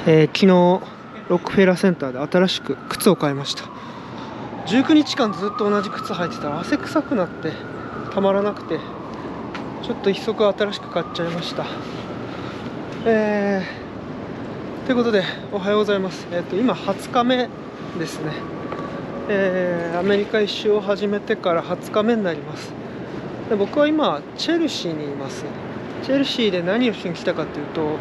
昨日ロックフェラーセンターで新しく靴を買いました。19日間ずっと同じ靴履いてたら汗臭くなってたまらなくて、ちょっと一足新しく買っちゃいました。ということでおはようございます。今20日目ですね。アメリカ一周を始めてから20日目になります。で、僕は今チェルシーにいます。チェルシーで何をしに来たかというと、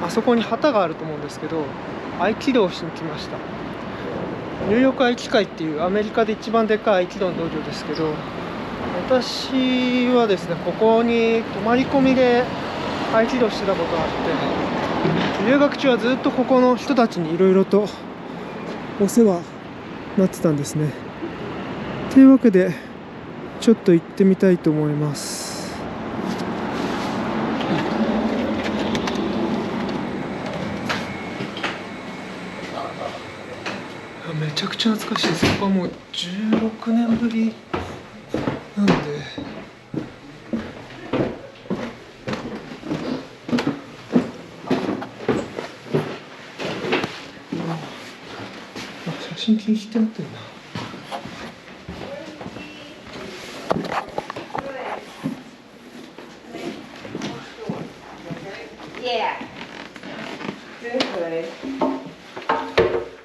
あそこに旗があると思うんですけど、合気道をしに来ました。ニューヨーク合気会っていうアメリカで一番でかい合気道の道場ですけど、私はですね、ここに泊まり込みで合気道してたことがあって、留学中はずっとここの人たちにいろいろとお世話になってたんですね。というわけでちょっと行ってみたいと思います。めちゃくちゃ懐かしいです。ここはもう16年ぶりなんで、写真禁止ってなってるな。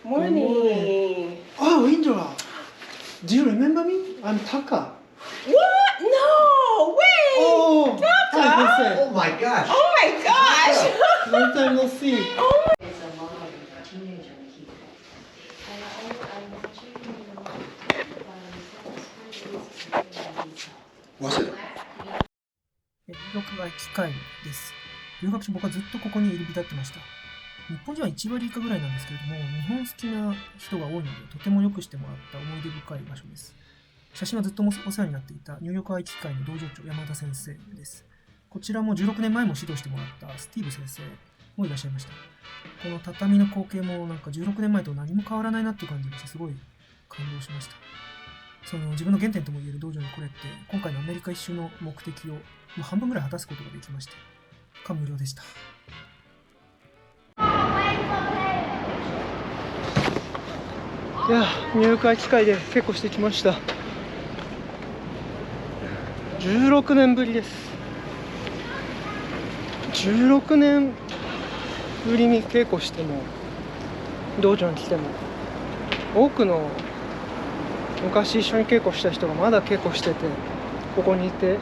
Morning. Oh, Indra, do you remember me? I'm Taka. What? No, wait. Oh, Taka? hi, Oh my gosh! Oh my gosh. long time no see. It's a mom of a teenager kid. Was it? 留学外機会です。留学中僕はずっとここに入り浸ってました。日本人は1割以下ぐらいなんですけれども、日本好きな人が多いので、とても良くしてもらった思い出深い場所です。写真はずっとお世話になっていたニューヨーク合気会の道場長山田先生です。こちらも16年前も指導してもらったスティーブ先生もいらっしゃいました。この畳の光景もなんか16年前と何も変わらないなっていう感じがしてすごい感動しました。その自分の原点ともいえる道場に来れて、今回のアメリカ一周の目的をもう半分ぐらい果たすことができまして、感無量でした。いや、ニューヨーク合気会で結構してきました。16年ぶりです。16年ぶりに稽古しても、道場に来ても、多くの昔一緒に稽古した人がまだ稽古してて、ここにいて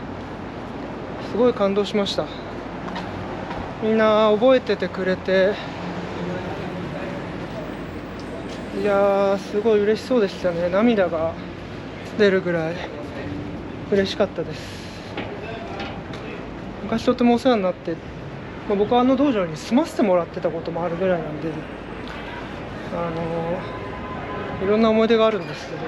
すごい感動しました。みんな覚えててくれて、いやー、すごい嬉しそうでしたね。涙が出るぐらい嬉しかったです。昔とてもお世話になって、僕はあの道場に住ませてもらってたこともあるぐらいなんで、いろんな思い出があるんですけど、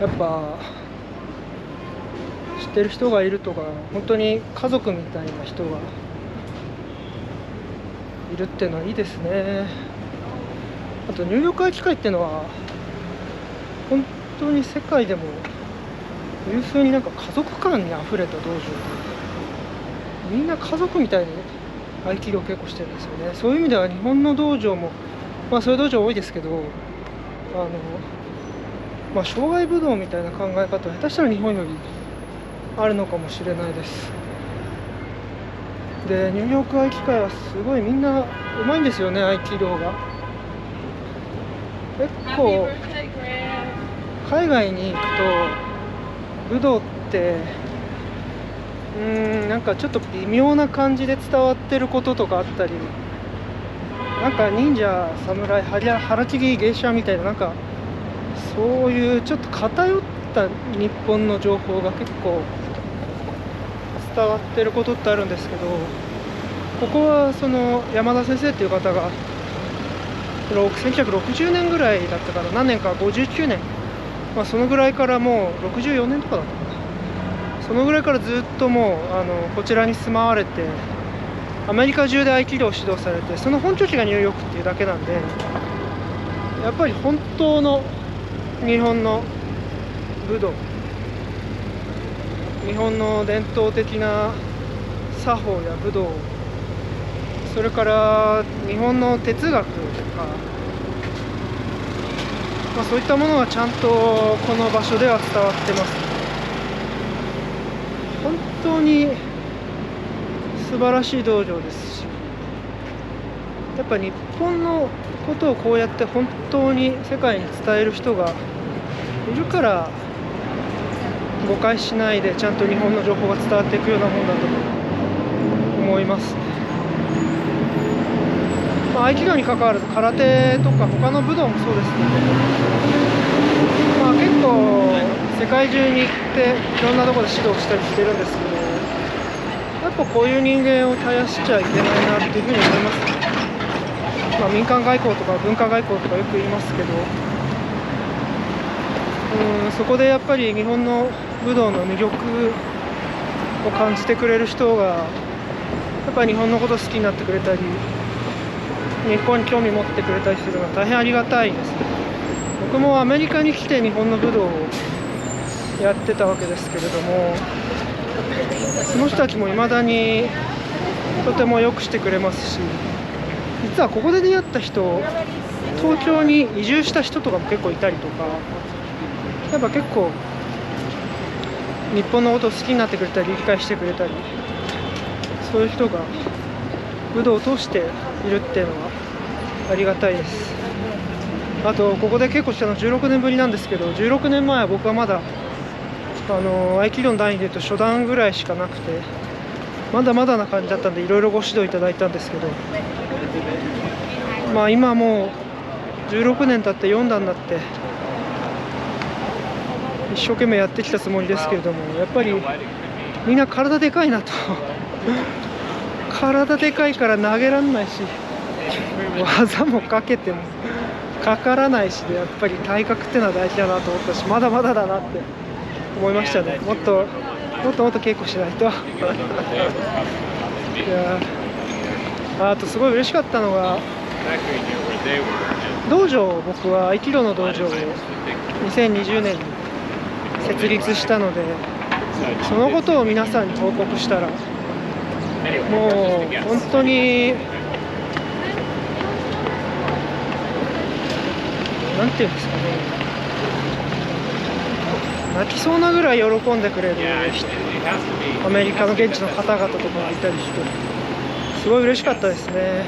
やっぱ知ってる人がいるとか、本当に家族みたいな人がいるっていうのはいいですね。あとニューヨーク合気会っていうのは本当に世界でも有数になんか家族感にあふれた道場で、みんな家族みたいに合気道稽古してるんですよね。そういう意味では日本の道場もそういう道場多いですけど、障害武道みたいな考え方は下手したら日本よりあるのかもしれないです。で、ニューヨーク合気会はすごいみんなうまいんですよね、合気道が。結構海外に行くと武道ってなんかちょっと微妙な感じで伝わってることとかあったり、なんか忍者、侍、腹切り、芸者みたいな、なんかそういうちょっと偏った日本の情報が結構伝わってることってあるんですけど、ここはその山田先生っていう方が1960年ぐらいだったかな、何年か59年、そのぐらいからもう64年とかだったかな、そのぐらいからずっともうこちらに住まわれて、アメリカ中で合気道を指導されて、その本拠地がニューヨークっていうだけなんで、やっぱり本当の日本の武道、日本の伝統的な作法や武道、それから日本の哲学とか、そういったものがちゃんとこの場所では伝わってます。本当に素晴らしい道場ですし、やっぱ日本のことをこうやって本当に世界に伝える人がいるから誤解しないでちゃんと日本の情報が伝わっていくようなもんだと思います。合気道に関わらず空手とか他の武道もそうですけど、結構世界中に行っていろんなところで指導したりしてるんですけど、やっぱこういう人間を絶やしちゃいけないなっていうふうに思います。民間外交とか文化外交とかよく言いますけど、そこでやっぱり日本の武道の魅力を感じてくれる人がやっぱり日本のことを好きになってくれたり、日本に興味持ってくれたりするのは大変ありがたいですね。僕もアメリカに来て日本の武道をやってたわけですけれども、その人たちも未だにとてもよくしてくれますし、実はここで出会った人、東京に移住した人とかも結構いたりとか、やっぱ結構日本のことを好きになってくれたり理解してくれたり、そういう人が武道を通しているっていうのはありがたいです。あとここで稽古したの16年ぶりなんですけど、16年前は僕はまだ合気道の段位でいうと初段ぐらいしかなくて、まだまだな感じだったんでいろいろご指導いただいたんですけど、今もう16年経って4段になって一生懸命やってきたつもりですけれども、やっぱりみんな体でかいなと体でかいから投げらんないし、技もかけてもかからないしで、やっぱり体格ってのは大事だなと思ったし、まだまだだなって思いましたね。もっと稽古しないといや、あとすごい嬉しかったのが、道場、僕は合気道の道場を2020年に設立したので、そのことを皆さんに報告したら、もう本当になんていうんですかね、泣きそうなぐらい喜んでくれるアメリカの現地の方々とかがいたりして、すごい嬉しかったですね。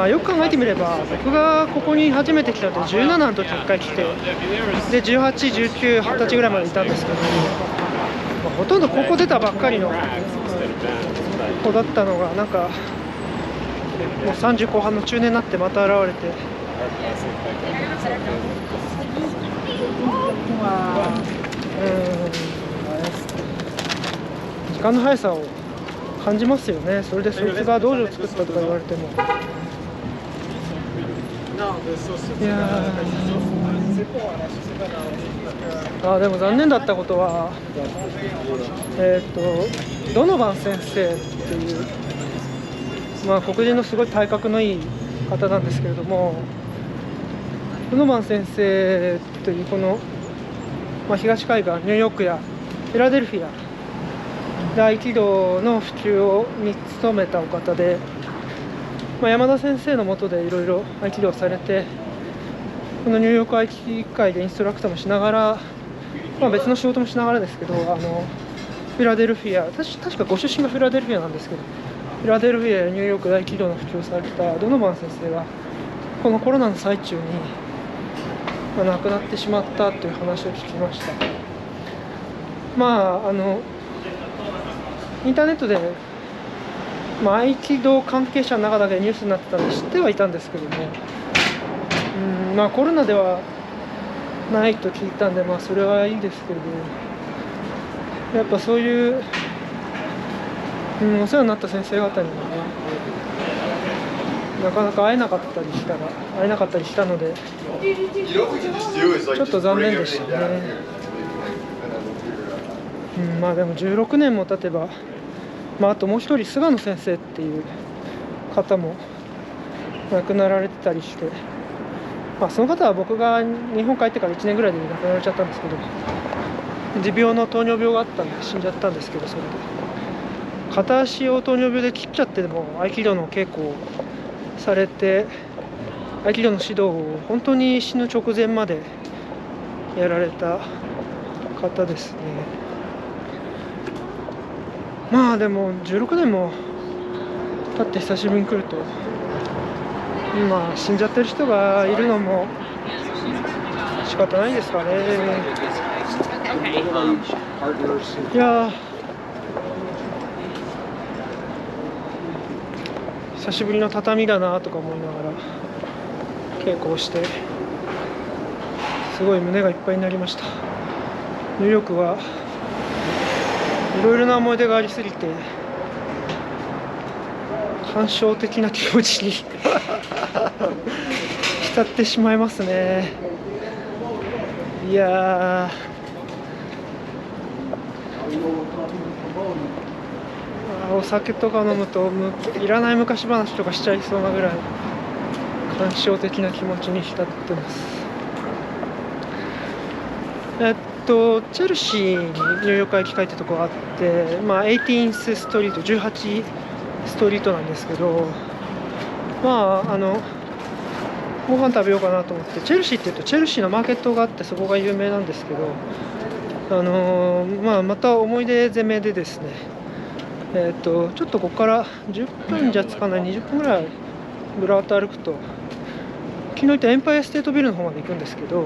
よく考えてみれば、僕がここに初めて来たのって17の時1回来て、で18、19、20歳ぐらいまでいたんですけど、ほとんど高校出たばっかりの子だったのが、なんかもう30後半の中年になってまた現れて、時間の速さを感じますよね。それでそいつが道場を作ったとか言われても、いやでも残念だったことは、ドノバン先生っていう、黒人のすごい体格のいい方なんですけれども、ドノバン先生というこの、東海岸ニューヨークやフィラデルフィアで合気道の普及に努めたお方で、山田先生の下でいろいろ合気道をされて、このニューヨーク合気会でインストラクターもしながら、別の仕事もしながらですけど、フィラデルフィア、確かご出身がフィラデルフィアなんですけど、フィラデルフィアやニューヨークで合気道の普及をされたドノバン先生がこのコロナの最中に、亡くなってしまったという話を聞きました。インターネットで、合気道関係者の中だけニュースになってたんで知ってはいたんですけども、コロナではないと聞いたんで、それはいいですけど、やっぱそういう、お世話になった先生方にはなかなか会えなかったりしたので、ちょっと残念でしたね。でも16年も経てば、あともう一人菅野先生っていう方も亡くなられてたりして、まあ、その方は僕が日本帰ってから1年ぐらいで亡くなられちゃったんですけど、持病の糖尿病があったんで死んじゃったんですけど、それで片足を糖尿病で切っちゃってでも合気道の稽古をされて、合気道の指導を本当に死ぬ直前までやられた方ですね。まあでも16年も経って久しぶりに来ると、今死んじゃってる人がいるのも仕方ないですかね。いや久しぶりの畳だなとか思いながら稽古をして、すごい胸がいっぱいになりました。ニューヨークはいろいろな思い出がありすぎて感傷的な気持ちに浸ってしまいますね。いやお酒とか飲むといらない昔話とかしちゃいそうなぐらい感傷的な気持ちに浸ってます。チェルシーにニューヨーク駅帰ってとこがあって、まあ、18th ストリート、18ストリートなんですけど、まあご飯食べようかなと思って、チェルシーっていうとチェルシーのマーケットがあってそこが有名なんですけど、まあ、また思い出攻めでですね、ちょっとここから10分じゃつかない20分ぐらいぶらっと歩くと、昨日行ったエンパイアステートビルの方まで行くんですけど、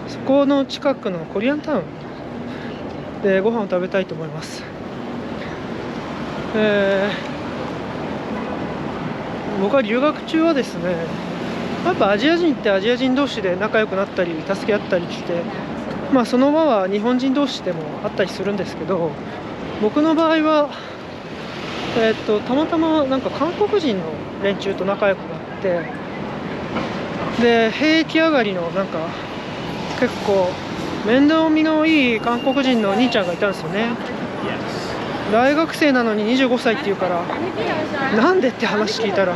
そこの近くのコリアンタウンでご飯を食べたいと思います。僕は留学中はですね、やっぱアジア人ってアジア人同士で仲良くなったり助け合ったりして、まあその輪は日本人同士でもあったりするんですけど、僕の場合はたまたまなんか韓国人の連中と仲良くなって、で兵役上がりのなんか結構面倒見のいい韓国人のお兄ちゃんがいたんですよね。大学生なのに25歳っていうから、なんでって話聞いたら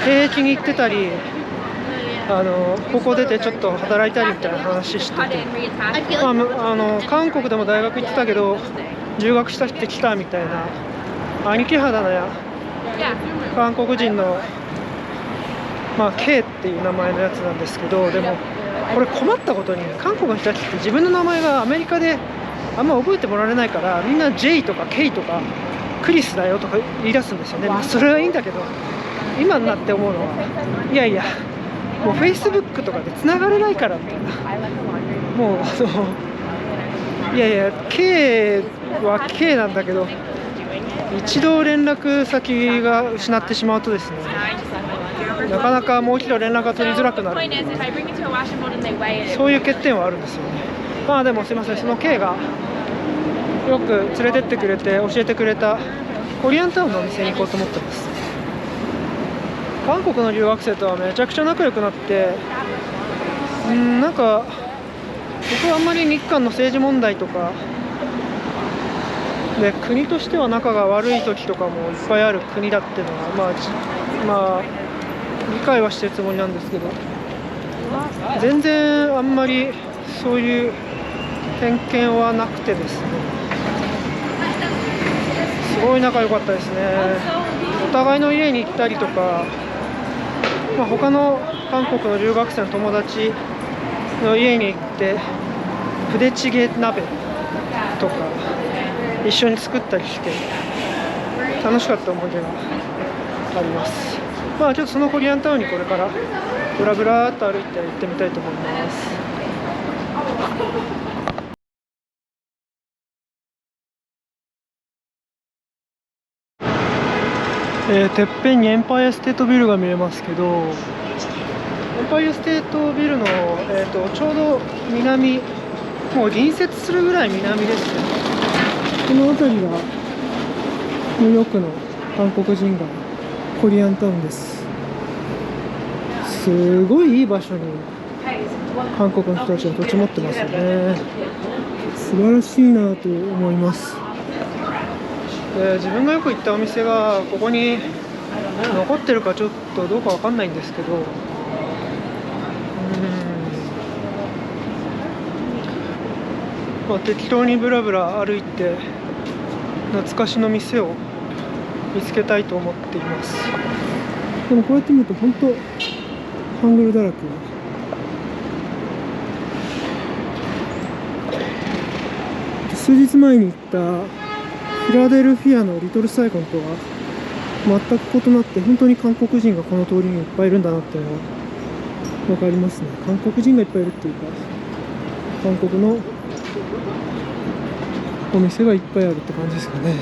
兵役に行ってたり、高校出てちょっと働いたりみたいな話してて、韓国でも大学行ってたけど留学したって来たみたいな兄貴肌な韓国人の、まあ K っていう名前のやつなんですけど、でもこれ困ったことに韓国の人たちって自分の名前がアメリカであんま覚えてもらえないから、みんな J とか K とかクリスだよとか言い出すんですよね。まあそれはいいんだけど、今になって思うのは、いやいやもう Facebook とかで繋がれないからみたいな、もういやいや K は K なんだけど、一度連絡先が失ってしまうとですね、なかなかもう一度連絡が取りづらくなる、そういう欠点はあるんですよね。まあでもすいません、その K がよく連れてってくれて教えてくれたコリアンタウンのお店に行こうと思ってます。韓国の留学生とはめちゃくちゃ仲良くなって、なんか僕はあんまり日韓の政治問題とかで国としては仲が悪い時とかもいっぱいある国だっていうのはまあ理解はしてるつもりなんですけど、全然あんまりそういう偏見はなくてですね、すごい仲良かったですね。お互いの家に行ったりとか、他の韓国の留学生の友達の家に行ってプデチゲ鍋とか一緒に作ったりして楽しかった思い出があります。ちょっとそのコリアンタウンにこれからブラブラっと歩いて行ってみたいと思います。てっぺんにエンパイアステートビルが見えますけど、エンパイアステートビルの、ちょうど南、もう隣接するぐらい南ですね。この辺りがニューヨークの韓国人街コリアンタウンです。すごいいい場所に韓国の人たちが土地持ってますよね。素晴らしいなと思います。自分がよく行ったお店がここに残ってるかちょっとどうかわかんないんですけど、まあ、適当にブラブラ歩いて懐かしの店を見つけたいと思っています。でもこうやって見ると本当ハングルだらけ。数日前に行ったフィラデルフィアのリトルサイゴンとは全く異なって、本当に韓国人がこの通りにいっぱいいるんだなっていうのが分かりますね。韓国人がいっぱいいるっていうか、韓国のお店がいっぱいあるって感じですかね。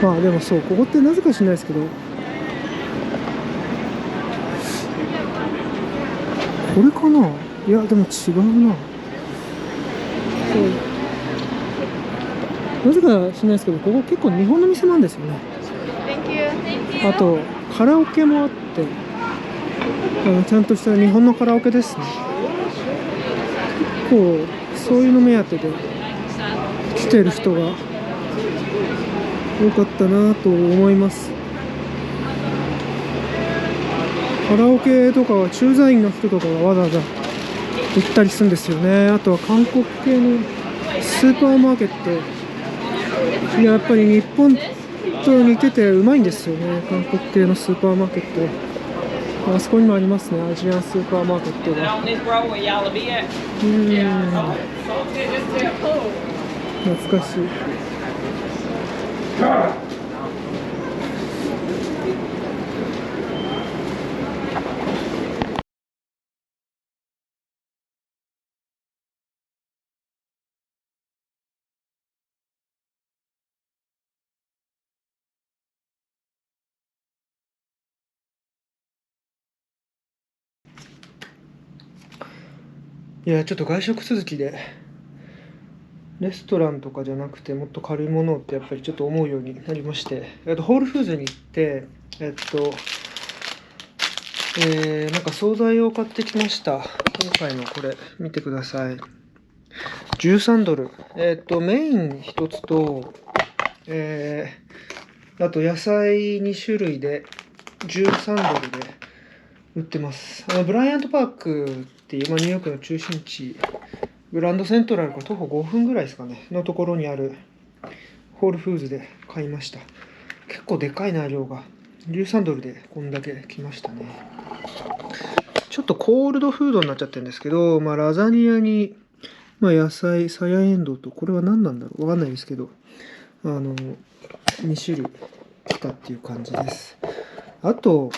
まあでもそう、ここってなぜか知らないですけど、これかな。いやでも違うな。なぜか知らないですけど、ここ結構日本の店なんですよね。あとカラオケもあって、ちゃんとした日本のカラオケですね。結構そういうの目当てで来てる人が多かったなと思います。カラオケとかは駐在員の人とかがわざわざ行ったりするんですよね。あとは韓国系のスーパーマーケット、やっぱり日本と似ててうまいんですよね。韓国系のスーパーマーケット、あそこにもありますね、アジアンスーパーマーケットが。懐かしい。いやちょっと外食続きでレストランとかじゃなくてもっと軽いものってやっぱりちょっと思うようになりまして、ホールフーズに行ってなんか惣菜を買ってきました。今回のこれ見てください。13ドル。メイン1つと、あと野菜2種類で13ドルで売ってます。ブライアントパークっていう、ニューヨークの中心地、グランドセントラルから徒歩5分ぐらいですかね、のところにあるホールフーズで買いました。結構でかいな、量が。13ドルでこんだけ来ましたね。ちょっとコールドフードになっちゃってるんですけど、ラザニアに、野菜、サヤエンドウと、これは何なんだろう、わかんないですけど、2種類来たっていう感じです。あと、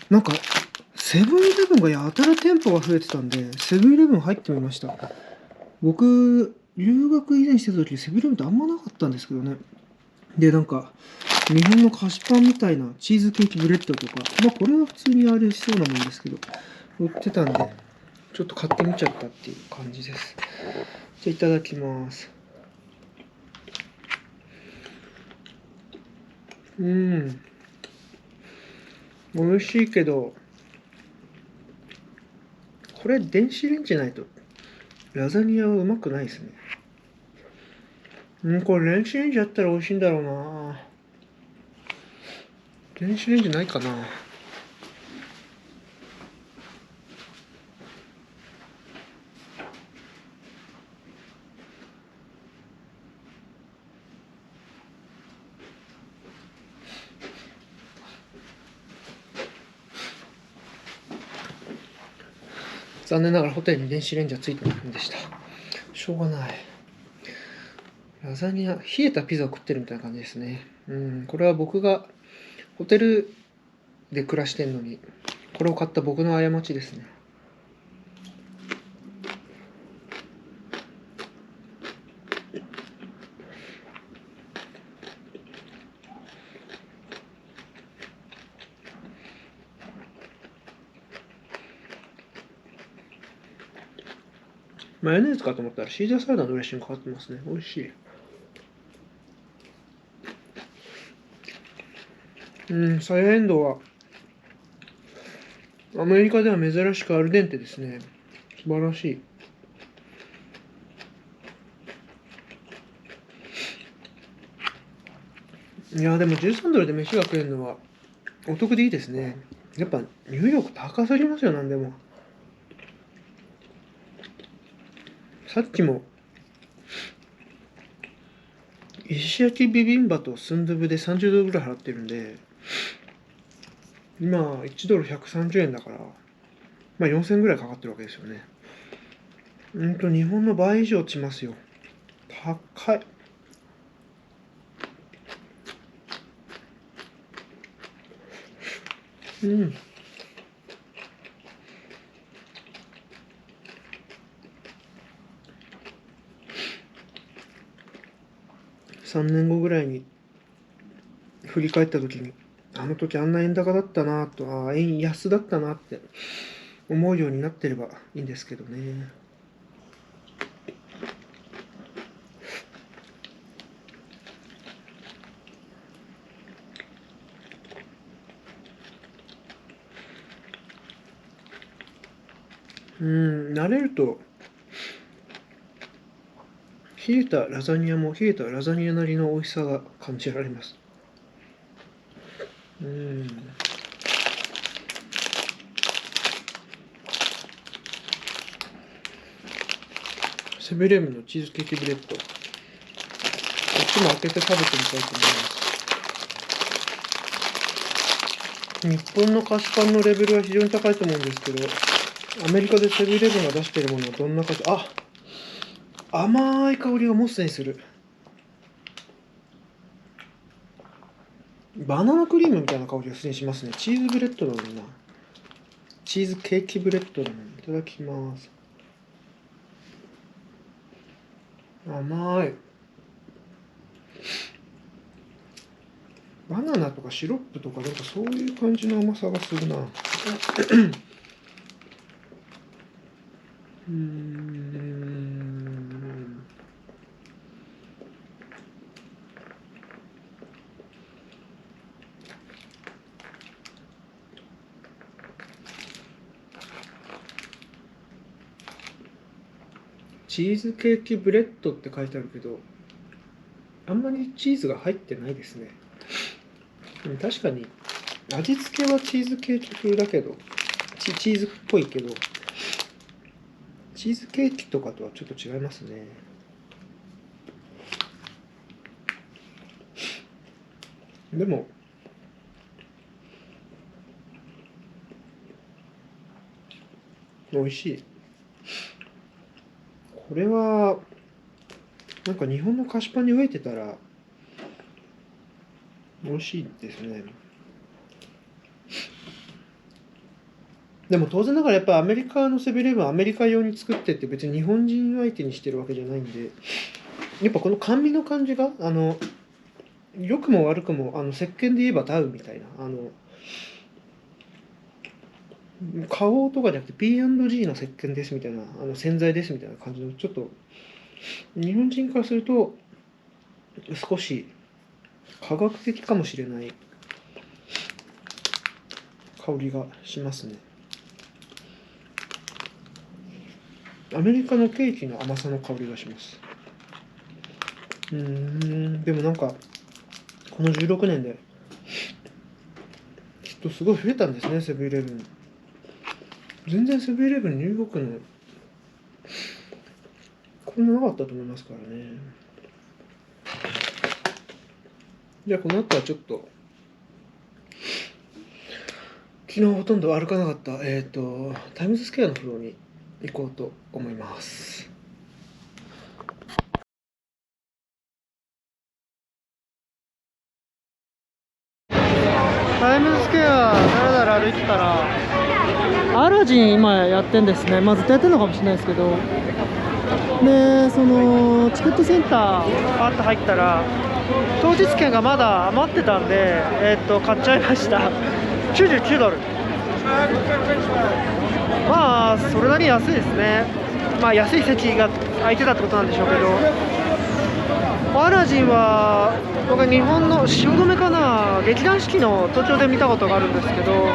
なんか、セブンイレブンがやたら店舗が増えてたんで、セブンイレブン入ってみました。僕、留学以前してた時、セブンイレブンってあんまなかったんですけどね。で、なんか、日本の菓子パンみたいなチーズケーキブレッドとか、これは普通にあれしそうなもんですけど、売ってたんで、ちょっと買ってみちゃったっていう感じです。じゃあ、いただきます。美味しいけど、これ電子レンジないとラザニアはうまくないですね。これ電子レンジやったら美味しいんだろうな。電子レンジないかな。残念ながらホテルに電子レンジはついてませんでした。しょうがない。ラザニア、冷えたピザを食ってるみたいな感じですね。これは僕がホテルで暮らしてんのに、これを買った僕の過ちですね。マヨネーズかと思ったらシーザーサラダのドレッシングかかってますね。美味しい。サヤエンドウはアメリカでは珍しくアルデンテですね。素晴らしい。いやでも13ドルで飯が食えるのはお得でいいですね。やっぱ入力高すぎますよ、なんでも。さっきも石焼きビビンバとスンドゥブで30ドルぐらい払ってるんで、今1ドル130円だから、まあ4000円ぐらいかかってるわけですよね。日本の倍以上しますよ。高い。3年後ぐらいに振り返った時に、あの時あんな円高だったなと、円安だったなって思うようになってればいいんですけどね。慣れると、冷えたラザニアも冷えたラザニアなりの美味しさが感じられます。セブンイレブンのチーズケーキブレッド。こっちも開けて食べてみたいと思います。日本の菓子パンのレベルは非常に高いと思うんですけど、アメリカでセブンイレブンが出しているものはどんな感じ？甘い香りがもうすでにする。バナナクリームみたいな香りがすでにしますね。チーズブレッドなのにな。チーズケーキブレッドなのに。いただきます。甘い。バナナとかシロップとかなんかそういう感じの甘さがするな。チーズケーキブレッドって書いてあるけど、あんまりチーズが入ってないですね。確かに味付けはチーズケーキ風だけど、チーズっぽいけど、チーズケーキとかとはちょっと違いますね。でも美味しい。これはなんか日本の菓子パンに植えてたら美味しいですね。でも当然ながらやっぱアメリカのセブンイレブンはアメリカ用に作ってって別に日本人相手にしてるわけじゃないんで、やっぱこの甘味の感じが良くも悪くも石鹸で言えばダウみたいな花王とかじゃなくて P&G の石鹸ですみたいな洗剤ですみたいな感じのちょっと日本人からすると少し科学的かもしれない香りがしますね。アメリカのケーキの甘さの香りがします。でもなんかこの16年できっとすごい増えたんですね、セブンイレブン。全然セブンイレブンニューヨークのこんななかったと思いますからね。じゃあこの後はちょっと昨日ほとんど歩かなかったタイムズスクエアのフロアに行こうと思います。タイムズスクエアだらだら歩いてたらアラジン今やってんですね。ずっとやってるのかもしれないですけど、でそのチケットセンターパッと入ったら当日券がまだ余ってたんで、買っちゃいました。99ドル。それなりに安いですね。安い席が空いてたってことなんでしょうけど、アラジンは僕は日本の汐留かな、劇団四季の東京で見たことがあるんですけど、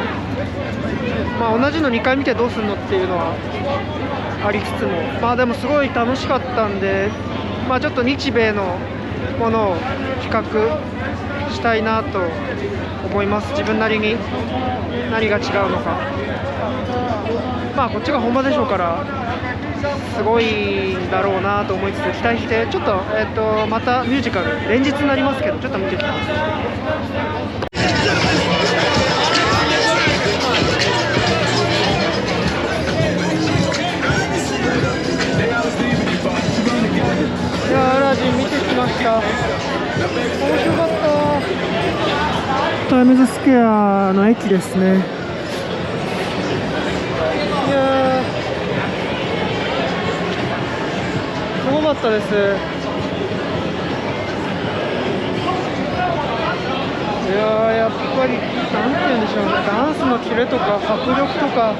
同じの2回見てどうすんのっていうのはありつつも、でもすごい楽しかったんで、ちょっと日米のものを比較したいなと思います。自分なりに何が違うのか。まあこっちが本場でしょうからすごいんだろうなと思いつつ期待して、ちょっと、またミュージカル連日になりますけどちょっと見てきます。いやアラジン見てきました。面白かった。タイムズスクエアの駅ですね。いやすごかったです。いややっぱりなんて言うんでしょうね、ダンスのキレとか迫力とか、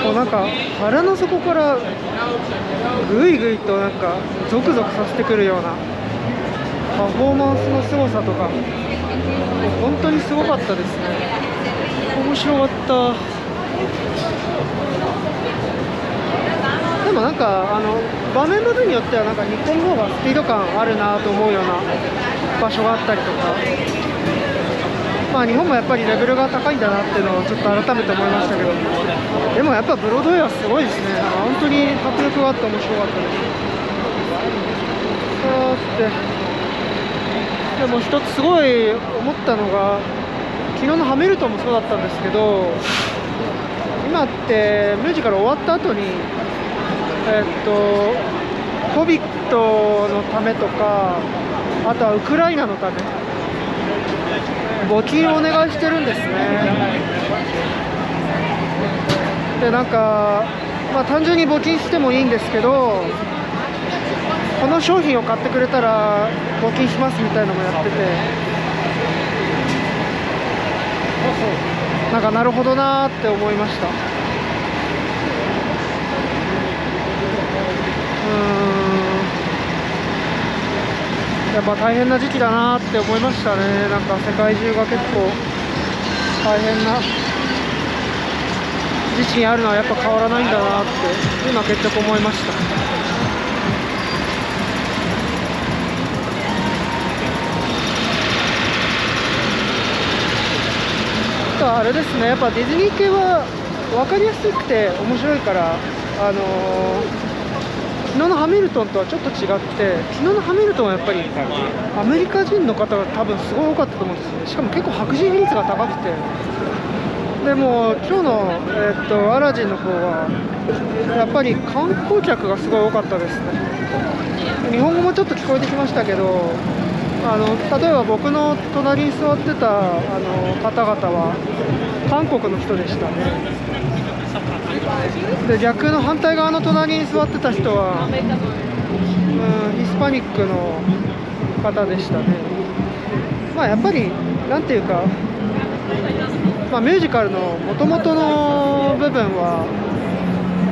こうなんか腹の底からぐいぐいとなんかゾクゾクさせてくるようなパフォーマンスの凄さとか、本当にすごかったですね。面白かった。でもなんか場面部分によってはなんか日本の方がスピード感あるなと思うような場所があったりとか、まあ日本もやっぱりレベルが高いんだなっていうのをちょっと改めて思いましたけど、でもやっぱブロードウェイはすごいですね。なんか本当に迫力があって面白かったです。でも一つすごい思ったのが、昨日のハミルトンもそうだったんですけど、今ってミュージカル終わった後にCOVID のためとか、あとはウクライナのため募金をお願いしてるんですね。でなんか、まあ、単純に募金してもいいんですけど、この商品を買ってくれたら募金しますみたいなのもやってて、なんかなるほどなーって思いました。やっぱ大変な時期だなって思いましたね。なんか世界中が結構大変な時期にあるのはやっぱ変わらないんだなって今結局思いました。あれですね、やっぱディズニー系は分かりやすくて面白いから、昨日のハミルトンとはちょっと違って、昨日のハミルトンはやっぱりアメリカ人の方が多分すごい多かったと思うんですよね。しかも結構白人比率が高くて、でも今日の、アラジンの方はやっぱり観光客がすごい多かったですね。日本語もちょっと聞こえてきましたけど、例えば僕の隣に座ってた方々は韓国の人でしたね。で逆の反対側の隣に座ってた人はヒスパニックの方でしたね。まあやっぱりなんていうか、まあ、ミュージカルの元々の部分は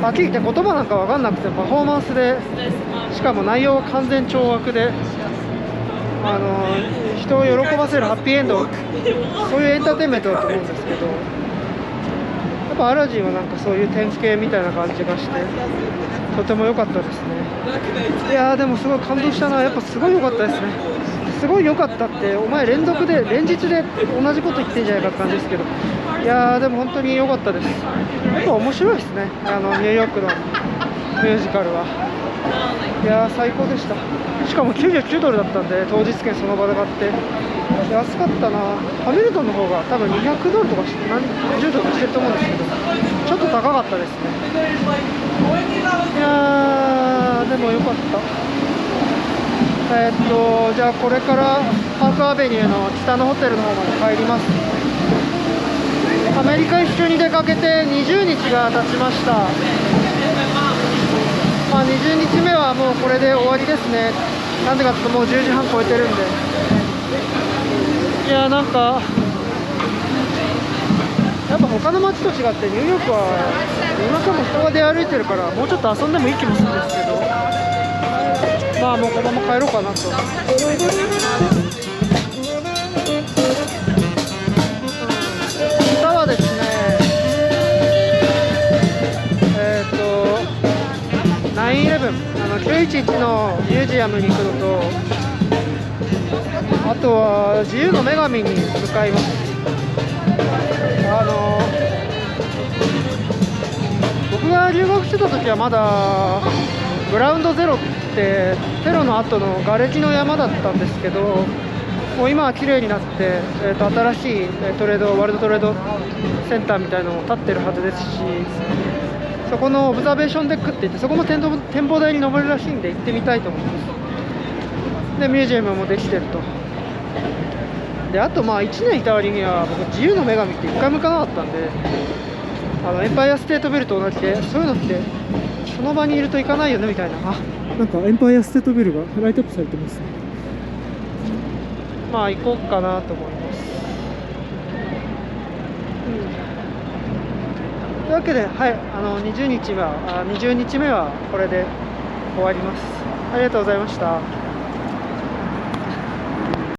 はっきり言って言葉なんか分かんなくてパフォーマンスで、しかも内容は完全懲悪で、人を喜ばせるハッピーエンド、そういうエンターテインメントだと思うんですけど、やっぱアラジンはなんかそういう典型みたいな感じがしてとても良かったですね。いやーでもすごい感動したな。やっぱすごい良かったですね。すごい良かったって、お前連日で同じこと言ってんじゃないかって感じですけど、いやーでも本当に良かったです。やっぱ面白いですね、ニューヨークのミュージカルは。いやー最高でした。しかも99ドルだったんで、当日券その場で買って安かったな。ハミルトンの方が多分200ドルとか10ドルしてると思うんですけど、ちょっと高かったですね。いやーでも良かった。じゃあこれからパークアベニューの北のホテルの方まで帰ります。アメリカ一緒に出かけて20日が経ちました。まあ、20日目はもうこれで終わりですね。なんでかっていうともう10時半超えてるんで。いやなんかやっぱ他の街と違ってニューヨークは夜中も人が出歩いてるから、もうちょっと遊んでもいい気もするんですけど、まあもうこのまま帰ろうかなと。明日はですね、911のミュージアムに行くのと、あとは自由の女神に向かいます。僕が留学してた時はまだグラウンドゼロってテロの後の瓦礫の山だったんですけど、もう今は綺麗になって、新しいトレードワールドトレードセンターみたいなのも建ってるはずですし、そこのオブザベーションデックって言って、そこも展望台に登れるらしいんで行ってみたいと思います。でミュージアムもできてると。であと1年いた割には僕自由の女神って1回も行かなかったんで、エンパイアステートビルと同じで、そういうのってその場にいると行かないよねみたいな。なんかエンパイアステートビルがライトアップされてますね。行こうかなと思います。というわけで、はい、20日目はこれで終わります。ありがとうございました。